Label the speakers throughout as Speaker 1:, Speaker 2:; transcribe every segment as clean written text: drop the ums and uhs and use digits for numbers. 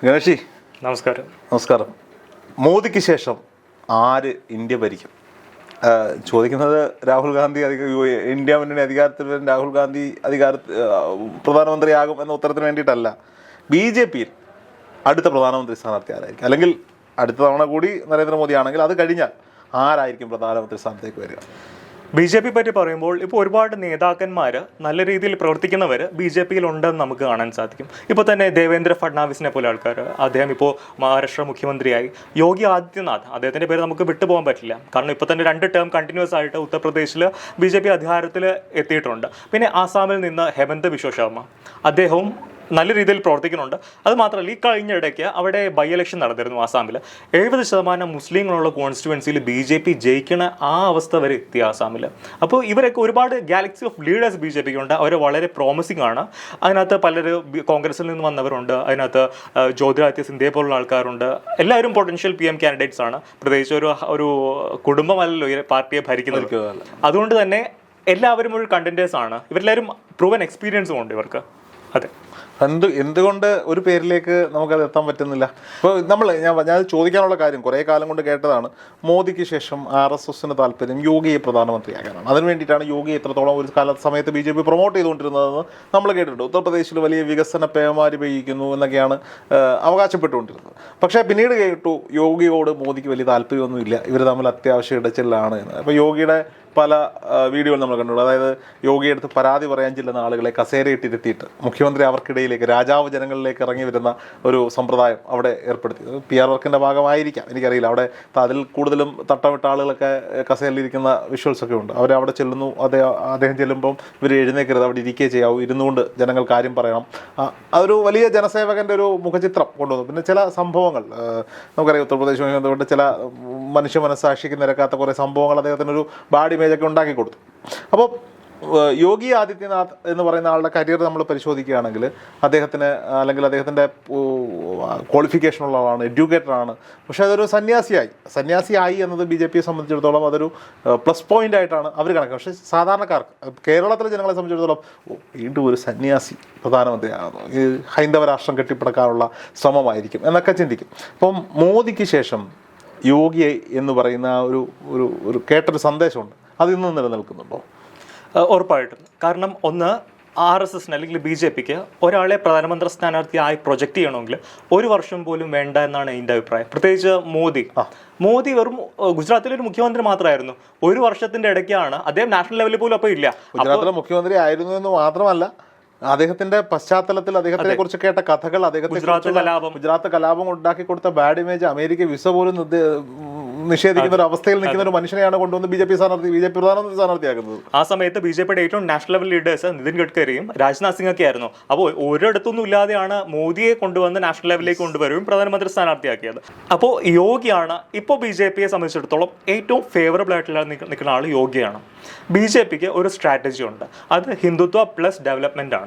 Speaker 1: ഗണേഷി,
Speaker 2: നമസ്കാരം.
Speaker 1: നമസ്കാരം. മോദിക്ക് ശേഷം ആര് ഇന്ത്യ ഭരിക്കും? ചോദിക്കുന്നത് രാഹുൽ ഗാന്ധി ഇന്ത്യ മുന്നണി അധികാരത്തിൽ വരും, രാഹുൽ ഗാന്ധി പ്രധാനമന്ത്രിയാകും എന്ന ഉത്തരത്തിന് വേണ്ടിയിട്ടല്ല. BJP-യിൽ അടുത്ത പ്രധാനമന്ത്രി സ്ഥാനാർത്ഥി ആരായിരിക്കും? അല്ലെങ്കിൽ അടുത്ത തവണ കൂടി നരേന്ദ്രമോദി ആണെങ്കിൽ അത് കഴിഞ്ഞാൽ ആരായിരിക്കും പ്രധാനമന്ത്രി സ്ഥാനത്തേക്ക് വരിക?
Speaker 2: BJP പറ്റി പറയുമ്പോൾ ഇപ്പോൾ ഒരുപാട് നേതാക്കന്മാർ നല്ല രീതിയിൽ പ്രവർത്തിക്കുന്നവർ BJP-യിൽ ഉണ്ടെന്ന് നമുക്ക് കാണാൻ സാധിക്കും. ഇപ്പോൾ തന്നെ ദേവേന്ദ്ര ഫഡ്നാവിസിനെ പോലെ ആൾക്കാർ, അദ്ദേഹം ഇപ്പോൾ മഹാരാഷ്ട്ര മുഖ്യമന്ത്രിയായി. യോഗി ആദിത്യനാഥ്, അദ്ദേഹത്തിൻ്റെ പേര് നമുക്ക് വിട്ടുപോകാൻ പറ്റില്ല. കാരണം ഇപ്പോൾ തന്നെ 2 ടേം കണ്ടിന്യൂസ് ആയിട്ട് ഉത്തർപ്രദേശിൽ BJP അധികാരത്തിൽ എത്തിയിട്ടുണ്ട്. പിന്നെ ആസാമിൽ നിന്ന് ഹെമന്ത് ബിശ്വ ശർമ്മ, അദ്ദേഹവും നല്ല രീതിയിൽ പ്രവർത്തിക്കുന്നുണ്ട്. അത് മാത്രമല്ല, ഈ കഴിഞ്ഞ ഇടയ്ക്ക് അവിടെ ബൈ ഇലക്ഷൻ നടന്നിരുന്നു ആസാമിൽ. 70% മുസ്ലിങ്ങളുള്ള കോൺസ്റ്റിറ്റ്യുവൻസിയിൽ BJP ജയിക്കണ ആ അവസ്ഥ വരെ എത്തി ആസാമിൽ. അപ്പോൾ ഇവരൊക്കെ ഒരുപാട് ഗാലക്സി ഓഫ് ലീഡേഴ്സ് BJP-ക്ക് ഉണ്ട്. അവർ വളരെ പ്രോമിസിംഗ് ആണ്. അതിനകത്ത് പലരും കോൺഗ്രസിൽ നിന്ന് വന്നവരുണ്ട്, അതിനകത്ത് ജ്യോതിരാദിത്യ സിന്ധ്യയെ പോലുള്ള ആൾക്കാരുണ്ട്. എല്ലാവരും പൊട്ടൻഷ്യൽ PM കാൻഡിഡേറ്റ്സ് ആണ്. പ്രത്യേകിച്ച് ഒരു കുടുംബമല്ലല്ലോ ഈ പാർട്ടിയെ ഭരിക്കുന്നത്. അതുകൊണ്ട് തന്നെ എല്ലാവരും ഒരു കണ്ടന്റേഴ്സ് ആണ്. ഇവരെല്ലാവരും പ്രൂവൻ എക്സ്പീരിയൻസും ഉണ്ട് ഇവർക്ക്. അതെ,
Speaker 1: എന്തുകൊണ്ട് ഒരു പേരിലേക്ക് നമുക്കത് എത്താൻ പറ്റുന്നില്ല? ഇപ്പോൾ ഞാൻ ചോദിക്കാനുള്ള കാര്യം കുറേ കാലം കൊണ്ട് കേട്ടതാണ്. മോദിക്ക് ശേഷം RSSന് താല്പര്യം യോഗിയെ പ്രധാനമന്ത്രിയാക്കാനാണ്. അതിനു വേണ്ടിയിട്ടാണ് യോഗി എത്രത്തോളം ഒരു സമയത്ത് BJP പ്രൊമോട്ട് ചെയ്തുകൊണ്ടിരുന്നതെന്ന് നമ്മൾ കേട്ടിട്ടുണ്ട്. ഉത്തർപ്രദേശിൽ വലിയ വികസന പേമാരി പെയ്യിക്കുന്നു എന്നൊക്കെയാണ് അവകാശപ്പെട്ടുകൊണ്ടിരുന്നത്. പക്ഷേ പിന്നീട് കേട്ടു യോഗിയോട് മോദിക്ക് വലിയ താല്പര്യമൊന്നുമില്ല, ഇവർ തമ്മിൽ അത്യാവശ്യ ഇടച്ചിലാണ് എന്ന്. അപ്പോൾ യോഗിയുടെ പല വീഡിയോകൾ നമ്മൾ കണ്ടുള്ളൂ. അതായത് യോഗിയെ അടുത്ത് പരാതി പറയാൻ ചെല്ലുന്ന ആളുകളെ കസേരയിട്ടിരുത്തിയിട്ട് മുഖ്യമന്ത്രി അവർക്കിടയിലേക്ക്, രാജാവ് ജനങ്ങളിലേക്ക് ഇറങ്ങി വരുന്ന ഒരു സമ്പ്രദായം അവിടെ ഏർപ്പെടുത്തി. PR വർക്കിൻ്റെ ഭാഗമായിരിക്കാം, എനിക്കറിയില്ല. അവിടെ അതിൽ കൂടുതലും തട്ടമിട്ട ആളുകളൊക്കെ കസേരയിലിരിക്കുന്ന വിഷ്വൽസൊക്കെ ഉണ്ട്. അവരവിടെ ചെല്ലുന്നു, അദ്ദേഹം ചെല്ലുമ്പം ഇവർ എഴുന്നേക്കരുത്, അവിടെ ഇരിക്കുകയെ ചെയ്യാവൂ, ഇരുന്നുകൊണ്ട് ജനങ്ങൾ കാര്യം പറയണം. അതൊരു വലിയ ജനസേവകൻ്റെ ഒരു മുഖചിത്രം കൊണ്ടുവന്നു. പിന്നെ ചില സംഭവങ്ങൾ നമുക്കറിയാം, ഉത്തർപ്രദേശുമായി ബന്ധപ്പെട്ട് ചില മനുഷ്യ മനസ്സാക്ഷിക്ക് നിരക്കാത്ത കുറേ സംഭവങ്ങൾ അദ്ദേഹത്തിനൊരു ബാഡി ഒക്കെ ഉണ്ടാക്കി കൊടുത്തു. അപ്പോൾ യോഗി ആദിത്യനാഥ് എന്ന് പറയുന്ന ആളുടെ കരിയർ നമ്മൾ പരിശോധിക്കുകയാണെങ്കിൽ അദ്ദേഹത്തിന്, അല്ലെങ്കിൽ അദ്ദേഹത്തിൻ്റെ ക്വാളിഫിക്കേഷനുള്ള ആളാണ്, എഡ്യൂക്കേറ്ററാണ്. പക്ഷേ അതൊരു സന്യാസിയായി എന്നത് BJP-യെ സംബന്ധിച്ചിടത്തോളം അതൊരു പ്ലസ് പോയിന്റ് ആയിട്ടാണ് അവർ കണക്കുന്നത്. പക്ഷേ സാധാരണക്കാർക്ക്, കേരളത്തിലെ ജനങ്ങളെ സംബന്ധിച്ചിടത്തോളം വീണ്ടും ഒരു സന്യാസി പ്രധാനമന്ത്രിയാകുന്നു, ഈ ഹൈന്ദവ രാഷ്ട്രം കെട്ടിപ്പടുക്കാനുള്ള ശ്രമമായിരിക്കും എന്നൊക്കെ ചിന്തിക്കും. അപ്പം മോദിക്ക് ശേഷം യോഗി എന്ന് പറയുന്ന ഒരു കേട്ടൊരു സന്ദേശമുണ്ട്, അത് ഇന്നും നിലനിൽക്കുന്നുണ്ടോ?
Speaker 2: ഉറപ്പായിട്ടും. കാരണം ഒന്ന്, RSSന് അല്ലെങ്കിൽ BJP-ക്ക് ഒരാളെ പ്രധാനമന്ത്രി സ്ഥാനാർത്ഥിയായി പ്രൊജക്റ്റ് ചെയ്യണമെങ്കിൽ 1 വർഷം പോലും വേണ്ട എന്നാണ് എൻ്റെ അഭിപ്രായം. പ്രത്യേകിച്ച് മോദി വെറും ഗുജറാത്തിലെ ഒരു മുഖ്യമന്ത്രി മാത്രമായിരുന്നു. 1 വർഷത്തിന്റെ ഇടയ്ക്കാണ് അദ്ദേഹം നാഷണൽ ലെവലിൽ പോലും അപ്പോൾ ഇല്ല.
Speaker 1: ഗുജറാത്തിലെ മുഖ്യമന്ത്രി ആയിരുന്നു എന്ന് മാത്രമല്ല, അദ്ദേഹത്തിന്റെ പശ്ചാത്തലത്തിൽ അദ്ദേഹത്തിനെ കുറിച്ച് കേട്ട കഥകൾ, ഗുജറാത്ത് കലാപം ഉണ്ടാക്കി കൊടുത്ത ബാഡ് ഇമേജ്, അമേരിക്ക വിസ പോലും നിഷേധിക്കുന്ന ഒരു അവസ്ഥയിൽ നിൽക്കുന്ന ഒരു മനുഷ്യനെയാണ് കൊണ്ടുവന്ന് BJP പ്രധാനമന്ത്രി സ്ഥാനാർത്ഥിയാക്കുന്നത്.
Speaker 2: ആ സമയത്ത് BJP-യുടെ ഏറ്റവും നാഷണൽ ലെവൽ ലീഡേഴ്സ് നിതിൻ ഗഡ്കരിയും രാജ്നാഥ് സിംഗ് ഒക്കെ ആയിരുന്നു. അപ്പോൾ ഒരിടത്തൊന്നും ഇല്ലാതെയാണ് മോദിയെ കൊണ്ടുവന്ന് നാഷണൽ ലെവലിലേക്ക് കൊണ്ടുവരും പ്രധാനമന്ത്രി സ്ഥാനാർത്ഥിയാക്കിയത്. അപ്പോൾ യോഗിയാണ് ഇപ്പോൾ BJP-യെ സംബന്ധിച്ചിടത്തോളം ഏറ്റവും ഫേവറബിൾ ആയിട്ടുള്ള നിൽക്കുന്ന ആൾ യോഗിയാണ്. BJP-ക്ക് ഒരു സ്ട്രാറ്റജി ഉണ്ട്, അത് ഹിന്ദുത്വ പ്ലസ് ഡെവലപ്മെന്റ് ആണ്.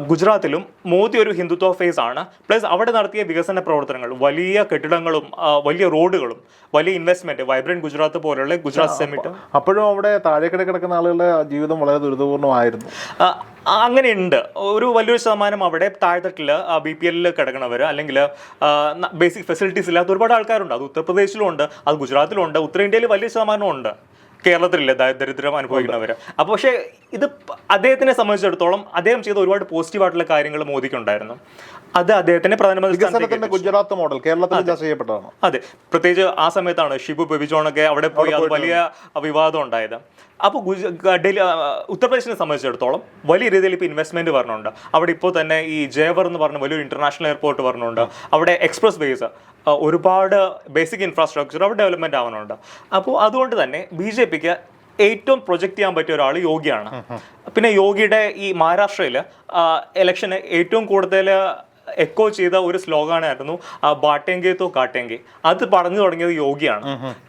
Speaker 2: ഗുജറാത്തിലും മോദി ഒരു ഹിന്ദുത്വ ഫേസ് ആണ്. പ്ലസ് അവിടെ നടത്തിയ വികസന പ്രവർത്തനങ്ങൾ, വലിയ കെട്ടിടങ്ങളും വലിയ റോഡുകളും വലിയ ഇൻവെസ്റ്റ്മെന്റ്, വൈബ്രന്റ് ഗുജറാത്ത് പോലുള്ള ഗുജറാത്ത് സമ്മിറ്റ്.
Speaker 1: അപ്പോഴും അവിടെ താഴേക്കിടെ കിടക്കുന്ന ആളുകളുടെ ജീവിതം വളരെ ദുരിതപൂർണ്ണമായിരുന്നു.
Speaker 2: അങ്ങനെയുണ്ട്. ഒരു വലിയൊരു ശതമാനം അവിടെ താഴ്ത്തട്ടിൽ BPL കിടക്കണവർ, അല്ലെങ്കിൽ ബേസിക് ഫെസിലിറ്റീസ് ഇല്ലാത്ത ഒരുപാട് ആൾക്കാരുണ്ട്. അത് ഉത്തർപ്രദേശിലും ഉണ്ട്, അത് ഗുജറാത്തിലും ഉണ്ട്, ഉത്തരേന്ത്യയിൽ വലിയ ശതമാനം ഉണ്ട്, കേരളത്തിലില്ല ദരിദ്രം അനുഭവിക്കുന്നവർ. അപ്പോൾ പക്ഷേ ഇത് അദ്ദേഹത്തിനെ സംബന്ധിച്ചിടത്തോളം അദ്ദേഹം ചെയ്ത ഒരുപാട് പോസിറ്റീവായിട്ടുള്ള കാര്യങ്ങൾ മോദിക്കുണ്ടായിരുന്നു. അത് അദ്ദേഹത്തിന്റെ പ്രധാനമന്ത്രി
Speaker 1: ഗുജറാത്ത് മോഡൽ കേരളത്തിൽ ചർച്ച ചെയ്യപ്പെട്ടതാണ്.
Speaker 2: അതെ, പ്രത്യേകിച്ച് ആ സമയത്താണ് ഷിബു ബേബി ജോണൊക്കെ അവിടെ പോയി അത് വലിയ വിവാദം ഉണ്ടായത്. അപ്പോൾ ഉത്തർപ്രദേശിനെ സംബന്ധിച്ചിടത്തോളം വലിയ രീതിയിൽ ഇപ്പോൾ ഇൻവെസ്റ്റ്മെന്റ് പറഞ്ഞുണ്ട്. അവിടെ ഇപ്പോൾ തന്നെ ഈ ജയവർ എന്ന് പറഞ്ഞ വലിയൊരു ഇന്റർനാഷണൽ എയർപോർട്ട് പറഞ്ഞുണ്ട്. അവിടെ എക്സ്പ്രസ് വേസ്, ഒരുപാട് ബേസിക് ഇൻഫ്രാസ്ട്രക്ചർ അവിടെ ഡെവലപ്മെന്റ് ആവുന്നുണ്ട്. അപ്പോൾ അതുകൊണ്ട് തന്നെ BJP-ക്ക് ഏറ്റവും പ്രൊജക്റ്റ് ചെയ്യാൻ പറ്റിയ ഒരാൾ യോഗിയാണ്. പിന്നെ യോഗിയുടെ ഈ മഹാരാഷ്ട്രയിൽ ഇലക്ഷന് ഏറ്റവും കൂടുതൽ എക്കോ ചെയ്ത ഒരു സ്ലോഗാനായിരുന്നു ബാട്ടേങ്കെ തോ കാട്ടേങ്കെ. അത് പറഞ്ഞു തുടങ്ങിയത് യോഗിയാണ്.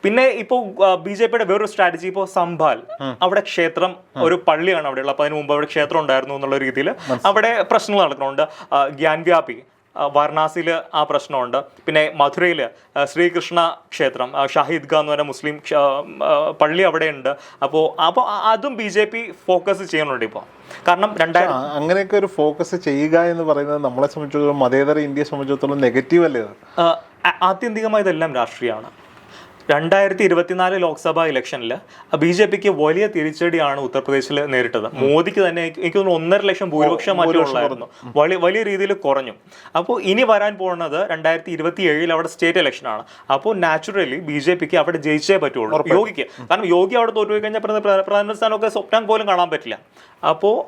Speaker 2: പിന്നെ ഇപ്പോൾ BJP-യുടെ വേറൊരു സ്ട്രാറ്റജി, ഇപ്പോൾ സംഭാൽ, അവിടെ ക്ഷേത്രം, ഒരു പള്ളിയാണ് അവിടെയുള്ള. അപ്പോൾ അതിന് മുമ്പ് അവിടെ ക്ഷേത്രം ഉണ്ടായിരുന്നു എന്നുള്ള രീതിയിൽ അവിടെ പ്രശ്നങ്ങൾ നടക്കുന്നുണ്ട്. ഗ്യാൻവ്യാപി, വാരണാസിയിൽ ആ പ്രശ്നമുണ്ട്. പിന്നെ മധുരയിൽ ശ്രീകൃഷ്ണ ക്ഷേത്രം, ഷാഹിദ് ഖാൻ എന്ന് പറയുന്ന മുസ്ലിം പള്ളി അവിടെയുണ്ട്. അപ്പോൾ അതും BJP ഫോക്കസ് ചെയ്യുന്നുണ്ട് ഇപ്പോൾ. കാരണം
Speaker 1: അങ്ങനെയൊക്കെ ഒരു ഫോക്കസ് ചെയ്യുക എന്ന് പറയുന്നത് നമ്മളെ സംബന്ധിച്ചിടത്തോളം, മതേതര ഇന്ത്യയെ സംബന്ധിച്ചിടത്തോളം നെഗറ്റീവ് അല്ലേ?
Speaker 2: ആത്യന്തികമായി ഇതെല്ലാം രാഷ്ട്രീയമാണ്. 2024 ലോക്സഭാ ഇലക്ഷനിൽ BJPക്ക് വലിയ തിരിച്ചടിയാണ് ഉത്തർപ്രദേശിൽ നേരിട്ടത്. മോദിക്ക് തന്നെ എനിക്ക് തോന്നുന്നു 1.5 ലക്ഷം ഭൂരിപക്ഷം മറ്റുള്ളായിരുന്നു, വലിയ രീതിയിൽ കുറഞ്ഞു. അപ്പോൾ ഇനി വരാൻ പോകുന്നത് 2027 അവിടെ സ്റ്റേറ്റ് ഇലക്ഷനാണ്. അപ്പോൾ നാച്ചുറലി BJPക്ക് അവിടെ ജയിച്ചേ പറ്റുള്ളൂ യോഗിക്ക്. കാരണം യോഗി അവിടെ തോറ്റുപോയി കഴിഞ്ഞാൽ പ്രധാനമന്ത്രി സ്ഥാനമൊക്കെ സ്വപ്നം പോലും കാണാൻ പറ്റില്ല. അപ്പോൾ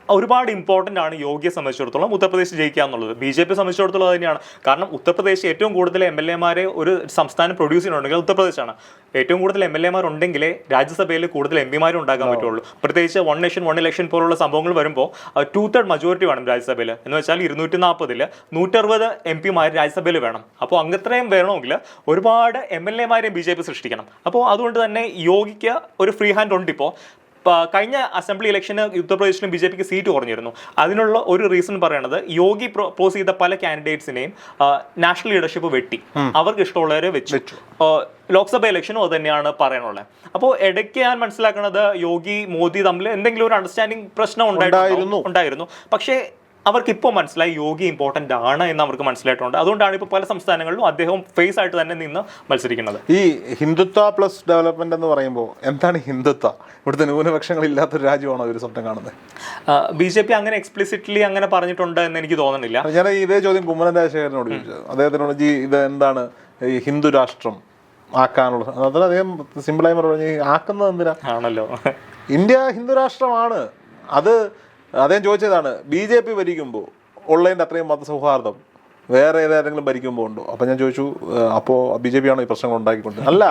Speaker 2: ഒരുപാട് ഇമ്പോർട്ടൻ്റ് ആണ് യോഗിയെ സംബന്ധിച്ചിടത്തോളം ഉത്തർപ്രദേശ് ജയിക്കുക എന്നുള്ളത്. BJP സംബന്ധിച്ചിടത്തോളം തന്നെയാണ്. കാരണം ഉത്തർപ്രദേശ് ഏറ്റവും കൂടുതൽ MLA-മാരെ ഒരു സംസ്ഥാനം പ്രൊഡ്യൂസ് ചെയ്യുന്നുണ്ടെങ്കിൽ ഉത്തർപ്രദേശാണ്. ഏറ്റവും കൂടുതൽ MLA-മാരുണ്ടെങ്കിലേ രാജ്യസഭയിൽ കൂടുതൽ MP-മാരും ഉണ്ടാക്കാൻ പറ്റുള്ളൂ. പ്രത്യേകിച്ച് 1 നേഷൻ 1 ഇലക്ഷൻ പോലുള്ള സംഭവങ്ങൾ വരുമ്പോൾ 2/3 മജോറിറ്റി വേണം രാജ്യസഭയിൽ. എന്ന് വെച്ചാൽ 240-ൽ 160 MP-മാർ രാജ്യസഭയിൽ വേണം. അപ്പോൾ അങ്ങത്രയും വേണമെങ്കിൽ ഒരുപാട് MLA-മാരെയും BJP സൃഷ്ടിക്കണം. അപ്പോൾ അതുകൊണ്ട് തന്നെ യോഗിക്ക് ഒരു ഫ്രീ ഹാൻഡ് ഉണ്ട്. ഇപ്പോൾ കഴിഞ്ഞ അസംബ്ലി ഇലക്ഷന് ഉത്തർപ്രദേശിലും BJPക്ക് സീറ്റ് കുറഞ്ഞിരുന്നു. അതിനുള്ള ഒരു റീസൺ പറയണത് യോഗി പ്രപ്പോസ് ചെയ്ത പല കാൻഡിഡേറ്റ്സിനെയും നാഷണൽ ലീഡർഷിപ്പ് വെട്ടി അവർക്ക് ഇഷ്ടമുള്ളവരെ വെച്ചു. ലോക്സഭ ഇലക്ഷനും അത് തന്നെയാണ് പറയാനുള്ളത്. അപ്പോൾ ഇടയ്ക്ക് ഞാൻ മനസ്സിലാക്കുന്നത് യോഗി മോദി തമ്മിൽ എന്തെങ്കിലും ഒരു അണ്ടർസ്റ്റാൻഡിങ് പ്രശ്നം ഉണ്ടായിരുന്നു. പക്ഷേ അവർക്കിപ്പോൾ മനസ്സിലായി യോഗി ഇമ്പോർട്ടൻ്റ് ആണ് എന്ന് അവർക്ക് മനസ്സിലായിട്ടുണ്ട്. അതുകൊണ്ടാണ് ഇപ്പോൾ പല സംസ്ഥാനങ്ങളിലും അദ്ദേഹം ഫേസ് ആയിട്ട് തന്നെ നിന്ന് മത്സരിക്കുന്നത്.
Speaker 1: ഈ ഹിന്ദുത്വ പ്ലസ് ഡെവലപ്മെന്റ് എന്ന് പറയുമ്പോൾ എന്താണ് ഹിന്ദുത്വ? ഇവിടുത്തെ ന്യൂനപക്ഷങ്ങളില്ലാത്തൊരു രാജ്യമാണോ ഒരു സ്വപ്നം കാണുന്നത്?
Speaker 2: BJP അങ്ങനെ എക്സ്പ്ലിസിറ്റ്ലി അങ്ങനെ പറഞ്ഞിട്ടുണ്ട് എന്ന് എനിക്ക് തോന്നുന്നില്ല.
Speaker 1: ഞാൻ ഇതേ ചോദ്യം കുമ്മനം രാജശേഖരനോട് ചോദിച്ചത്. അദ്ദേഹത്തിനോട് ഇത് എന്താണ് ഈ ഹിന്ദു രാഷ്ട്രം ആക്കാനുള്ളത്? അത് അദ്ദേഹം സിമ്പിളായി പറഞ്ഞു, ആക്കുന്നത് എന്തിനാ?
Speaker 2: ആണല്ലോ,
Speaker 1: ഇന്ത്യ ഹിന്ദു രാഷ്ട്രമാണ്. അത് അദ്ദേഹം ചോദിച്ചതാണ്, BJP ഭരിക്കുമ്പോൾ ഉള്ളതിൻ്റെ അത്രയും മതസൗഹാർദ്ദം വേറെ ഏതെങ്കിലും ഭരിക്കുമ്പോൾ ഉണ്ടോ? അപ്പം ഞാൻ ചോദിച്ചു, അപ്പോൾ BJP ആണോ ഈ പ്രശ്നങ്ങൾ ഉണ്ടാക്കിക്കൊണ്ട്? അല്ല,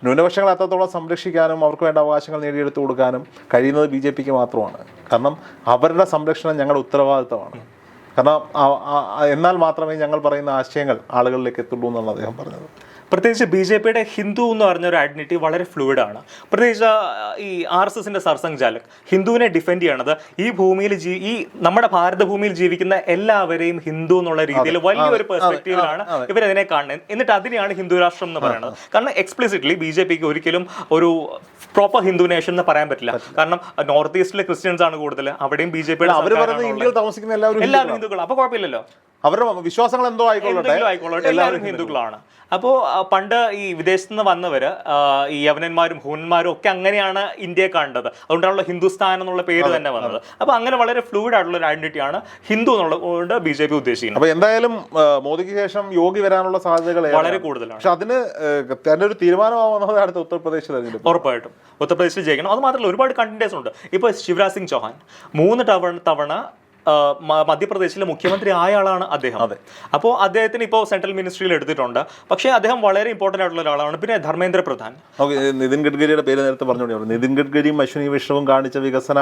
Speaker 1: ന്യൂനപക്ഷങ്ങളെ അത്രത്തോളം സംരക്ഷിക്കാനും അവർക്ക് വേണ്ട അവകാശങ്ങൾ നേടിയെടുത്തു കൊടുക്കാനും കഴിയുന്നത് BJPക്ക് മാത്രമാണ്. കാരണം അവരുടെ സംരക്ഷണം ഞങ്ങളുടെ ഉത്തരവാദിത്തമാണ്. കാരണം എന്നാൽ മാത്രമേ ഞങ്ങൾ പറയുന്ന ആശയങ്ങൾ ആളുകളിലേക്ക് എത്തുള്ളൂ എന്നാണ് അദ്ദേഹം പറഞ്ഞത്.
Speaker 2: പ്രത്യേകിച്ച് BJPയുടെ ഹിന്ദു എന്ന് പറഞ്ഞൊരു ഐഡന്റിറ്റി വളരെ ഫ്ലൂയിഡാണ്. പ്രത്യേകിച്ച് ഈ RSSന്റെ സർസംഘ് ചാലക് ഹിന്ദുവിനെ ഡിഫെൻഡ് ചെയ്യണത് ഈ ഭൂമിയിൽ ഈ നമ്മുടെ ഭാരത ഭൂമിയിൽ ജീവിക്കുന്ന എല്ലാവരെയും ഹിന്ദു എന്നുള്ള രീതിയിൽ വലിയൊരു പെർസ്പെക്റ്റീവിലാണ് ഇവരതിനെ കാണുന്നത്. എന്നിട്ട് അതിനെയാണ് ഹിന്ദു രാഷ്ട്രം എന്ന് പറയുന്നത്. കാരണം എക്സ്പ്ലിസിറ്റ്ലി BJPക്ക് ഒരിക്കലും ഒരു പ്രോപ്പർ ഹിന്ദു നേഷൻ എന്ന് പറയാൻ പറ്റില്ല. കാരണം നോർത്ത് ഈസ്റ്റിലെ ക്രിസ്ത്യൻസ് ആണ് കൂടുതൽ, അവിടെയും BJPയുടെ
Speaker 1: ഇന്ത്യയിൽ താമസിക്കുന്ന എല്ലാവരും
Speaker 2: ഹിന്ദുക്കൾ. അപ്പോൾ കുഴപ്പമില്ലല്ലോ,
Speaker 1: അവരുടെ വിശ്വാസങ്ങൾ എന്തോ ആയിക്കോട്ടെ,
Speaker 2: എല്ലാവരും ഹിന്ദുക്കളാണ്. അപ്പോൾ പണ്ട് ഈ വിദേശത്ത് നിന്ന് വന്നവർ ഈ യവനന്മാരും ഹൂനന്മാരും ഒക്കെ അങ്ങനെയാണ് ഇന്ത്യയെ കണ്ടത്. അതുകൊണ്ടാണല്ലോ ഹിന്ദുസ്ഥാൻ എന്നുള്ള പേര് തന്നെ വന്നത്. അപ്പോൾ അങ്ങനെ വളരെ ഫ്ലൂയിഡ് ആയിട്ടുള്ള ഒരു ഐഡന്റിറ്റിയാണ് ഹിന്ദു എന്നുള്ളത് BJP ഉദ്ദേശിക്കുന്നത്.
Speaker 1: അപ്പോൾ എന്തായാലും മോദിക്ക് ശേഷം യോഗി വരാനുള്ള സാധ്യതകൾ വളരെ കൂടുതലാണ്. പക്ഷെ അതിന് തന്നെ ഒരു തീരുമാനമാവുന്നത് അടുത്ത ഉത്തർപ്രദേശ് തെരഞ്ഞെടുപ്പ്.
Speaker 2: ഉറപ്പായിട്ടും ഉത്തർപ്രദേശിൽ ജയിക്കണം. അത് മാത്രമല്ല, ഒരുപാട് കണ്ടന്റേഴ്സ് ഉണ്ട്. ഇപ്പോൾ ശിവരാജ് സിംഗ് ചൗഹാൻ 3 തവണ മധ്യപ്രദേശിലെ മുഖ്യമന്ത്രി ആയ ആളാണ് അദ്ദേഹം. അപ്പോൾ അദ്ദേഹത്തിന് ഇപ്പോൾ സെൻട്രൽ മിനിസ്ട്രിയിൽ എടുത്തിട്ടുണ്ട്. പക്ഷേ അദ്ദേഹം വളരെ ഇമ്പോർട്ടൻ്റ് ആയിട്ടുള്ള ഒരാളാണ്. പിന്നെ ധർമ്മേന്ദ്ര പ്രധാൻ,
Speaker 1: നിതിൻ ഗഡ്കരിയുടെ പേര് നേരത്തെ പറഞ്ഞുകൊണ്ടേ, നിതിൻ ഗഡ്കരിയും അശ്വിനി വൈഷ്ണവും കാണിച്ച വികസന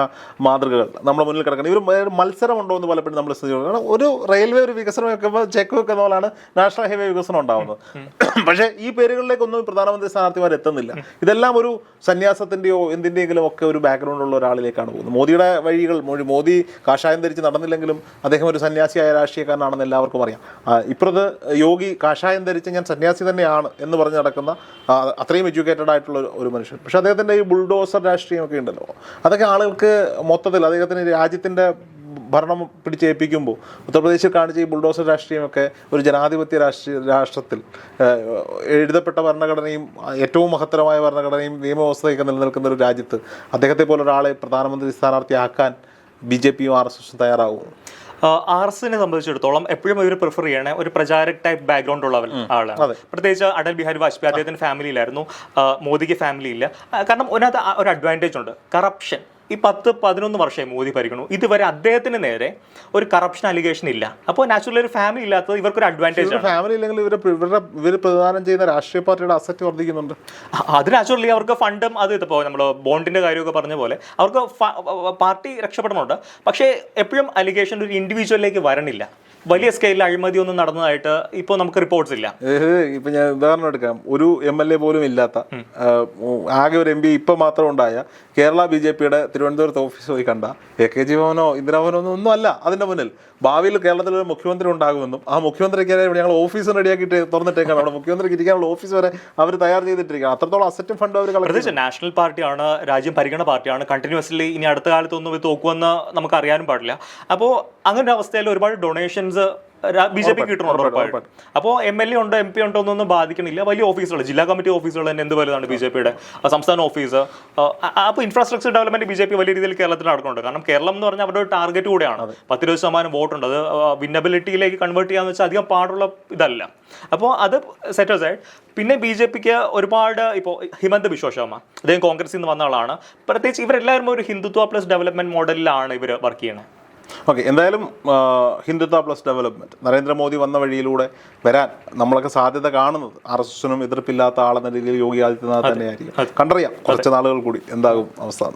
Speaker 1: മാതൃകകൾ നമ്മുടെ മുന്നിൽ കിടക്കണം. ഇവർ മത്സരമുണ്ടോ എന്ന് പലപ്പോഴും നമ്മൾ ശ്രദ്ധിക്കണം. ഒരു റെയിൽവേ ഒരു വികസനം വെക്കുമ്പോൾ ചെക്ക് വെക്കുന്ന പോലാണ് നാഷണൽ ഹൈവേ വികസനം ഉണ്ടാകുന്നത്. പക്ഷേ ഈ പേരുകളിലേക്കൊന്നും പ്രധാനമന്ത്രി സ്ഥാനാർത്ഥിമാർ എത്തുന്നില്ല. ഇതെല്ലാം ഒരു സന്യാസത്തിൻ്റെയോ എന്തിൻ്റെയെങ്കിലും ഒക്കെ ഒരു ബാക്ക്ഗ്രൗണ്ട് ഉള്ള ഒരാളിലേക്കാണ് പോകുന്നത്. മോദിയുടെ വഴികൾ, മോദി കാഷായം ധരിച്ച് നടന്നില്ലെങ്കിലും അദ്ദേഹം ഒരു സന്യാസിയായ രാഷ്ട്രീയക്കാരനാണെന്ന് എല്ലാവർക്കും അറിയാം. ഇപ്പുറത്ത് യോഗി കാഷായം ധരിച്ച് ഞാൻ സന്യാസി തന്നെയാണ് എന്ന് പറഞ്ഞ് നടക്കുന്ന അത്രയും എഡ്യൂക്കേറ്റഡ് ആയിട്ടുള്ള ഒരു മനുഷ്യൻ. പക്ഷെ അദ്ദേഹത്തിൻ്റെ ഈ ബുൾഡോസർ രാഷ്ട്രീയമൊക്കെ ഉണ്ടല്ലോ, അതൊക്കെ ആളുകൾക്ക് മൊത്തത്തിൽ അദ്ദേഹത്തിന് രാജ്യത്തിൻ്റെ ഭരണം പിടിച്ചേൽപ്പിക്കുമ്പോൾ ഉത്തർപ്രദേശിൽ കാണിച്ച ഈ ബുൾഡോസർ രാഷ്ട്രീയമൊക്കെ ഒരു ജനാധിപത്യ രാഷ്ട്രത്തിൽ എഴുതപ്പെട്ട ഭരണഘടനയും ഏറ്റവും മഹത്തരമായ ഭരണഘടനയും നിയമവ്യവസ്ഥയൊക്കെ നിലനിൽക്കുന്ന ഒരു രാജ്യത്ത് അദ്ദേഹത്തെ പോലെ ഒരാളെ പ്രധാനമന്ത്രി സ്ഥാനാർത്ഥിയാക്കാൻ BJPയും RSSും തയ്യാറാവും.
Speaker 2: RSSനെ സംബന്ധിച്ചിടത്തോളം എപ്പോഴും ഇവർ പ്രിഫർ ചെയ്യണേ ഒരു പ്രചാരക് ടൈപ്പ് ബാക്ക്ഗ്രൗണ്ട് ഉള്ള ആളാണ്. പ്രത്യേകിച്ച് അടൽ ബിഹാരി വാജ്പേയി അദ്ദേഹത്തിന്റെ ഫാമിലിയിലായിരുന്നു, മോദിക്ക് ഫാമിലി ഇല്ല. കാരണം അതിനകത്ത് ഒരു അഡ്വാൻറ്റേജ് ഉണ്ട്, കറപ്ഷൻ. ഈ 10-11 വർഷമായി മോദി ഭരിക്കുന്നു, ഇതുവരെ അദ്ദേഹത്തിന് നേരെ ഒരു കറപ്ഷൻ അലിഗേഷൻ ഇല്ല. അപ്പോൾ നാച്ചുറലി ഒരു ഫാമിലി ഇല്ലാത്തത് ഇവർക്കൊരു അഡ്വാൻറ്റേജ് ആണ്.
Speaker 1: ഫാമിലി ഇല്ലെങ്കിൽ ഇവർ പ്രദാനം ചെയ്യുന്ന രാഷ്ട്രീയ പാർട്ടിയുടെ അസറ്റ് വർദ്ധിക്കുന്നുണ്ട്.
Speaker 2: അത് നാച്ചുറലി അവർക്ക് ഫണ്ടും അത് ഇപ്പോൾ നമ്മൾ ബോണ്ടിന്റെ കാര്യമൊക്കെ പറഞ്ഞ പോലെ അവർക്ക് പാർട്ടി രക്ഷപ്പെടുന്നുണ്ട്. പക്ഷേ എപ്പോഴും അലിഗേഷൻ ഒരു ഇൻഡിവിജ്വലിലേക്ക് വരണില്ല. വലിയ സ്കെയിലിൽ അഴിമതിയൊന്നും നടന്നതായിട്ട് ഇപ്പോൾ നമുക്ക് റിപ്പോർട്ട്സ് ഇല്ല.
Speaker 1: ഇപ്പം ഞാൻ ഉദാഹരണം എടുക്കാം, ഒരു MLA പോലും ഇല്ലാത്ത, ആകെ ഒരു MP ഇപ്പം മാത്രം ഉണ്ടായ കേരള BJPയുടെ തിരുവനന്തപുരത്ത് ഓഫീസ് പോയി കണ്ട AKG ഭവനോ ഇന്ദിരാഭവനോ ഒന്നും അല്ല. അതിൻ്റെ മുന്നിൽ ഭാവിയിൽ കേരളത്തിൽ ഒരു മുഖ്യമന്ത്രി ഉണ്ടാകുമെന്നും ആ മുഖ്യമന്ത്രിക്ക് ഞങ്ങൾ ഓഫീസ് റെഡിയാക്കിയിട്ട് തുറന്നിട്ടേക്കാണ്, അവിടെ മുഖ്യമന്ത്രിക്ക് ഇരിക്കാനുള്ള ഓഫീസ് വരെ അവർ തയ്യാർ ചെയ്തിട്ടിരിക്കുകയാണ്. അത്രത്തോളം അസറ്റും ഫണ്ടും അവർ
Speaker 2: പ്രത്യേകിച്ച് നാഷണൽ പാർട്ടിയാണ്, രാജ്യം ഭരിക്കുന്ന പാർട്ടിയാണ്, കണ്ടിന്യൂസ്ലി ഇനി അടുത്ത കാലത്തൊന്നും ഇത് തോക്കുമെന്ന് നമുക്ക് അറിയാനും പാടില്ല. അപ്പോൾ അങ്ങനെ ഒരു അവസ്ഥയിൽ ഒരുപാട് ഡൊണേഷൻസ് ബി ജെ പി കിട്ടുന്നുണ്ട് ഉറപ്പായിട്ടും. അപ്പോൾ MLA ഉണ്ടോ MP ഉണ്ടോ എന്നൊന്നും ബാധിക്കണില്ല. വലിയ ഓഫീസുകൾ, ജില്ലാ കമ്മിറ്റി ഓഫീസുകൾ തന്നെ എന്ത് വലുതാണ് ബി ജെ പിയുടെ സംസ്ഥാന ഓഫീസ്. അപ്പോൾ ഇൻഫ്രാസ്ട്രക്ചർ ഡെവലപ്മെന്റ് BJP വലിയ രീതിയിൽ കേരളത്തിൽ നടക്കുന്നുണ്ട്. കാരണം കേരളം എന്ന് പറഞ്ഞാൽ അവരുടെ ഒരു ടാർഗറ്റ് കൂടെയാണ്. 10-20% വോട്ടുണ്ട്. അത് വിന്നബിലിറ്റിയിലേക്ക് കൺവേർട്ട് ചെയ്യാന്ന് വെച്ചാൽ അധികം പാടുള്ള ഇതല്ല. അപ്പോൾ അത് സെറ്റ് അസൈഡ്. പിന്നെ BJPക്ക് ഒരുപാട് ഇപ്പോൾ ഹിമന്ത് ബിശ്വ ശർമ്മ, അദ്ദേഹം കോൺഗ്രസിൽ നിന്ന് വന്ന ആളാണ്. പ്രത്യേകിച്ച് ഇവരെല്ലാവരും ഒരു ഹിന്ദുത്വ പ്ലസ് ഡെവലപ്മെന്റ് മോഡലിലാണ് ഇവർ വർക്ക് ചെയ്യുന്നത്.
Speaker 1: ഓക്കെ, എന്തായാലും ഹിന്ദുത്വ പ്ലസ് ഡെവലപ്മെന്റ് നരേന്ദ്രമോദി വന്ന വഴിയിലൂടെ വരാൻ നമ്മളൊക്കെ സാധ്യത കാണുന്നത് RSSനും എതിർപ്പില്ലാത്ത ആളെന്ന രീതിയിൽ യോഗി ആദിത്യനാഥ് തന്നെയായിരിക്കും. കണ്ടറിയാം കുറച്ച് നാളുകൾ കൂടി എന്താകും അവസ്ഥ.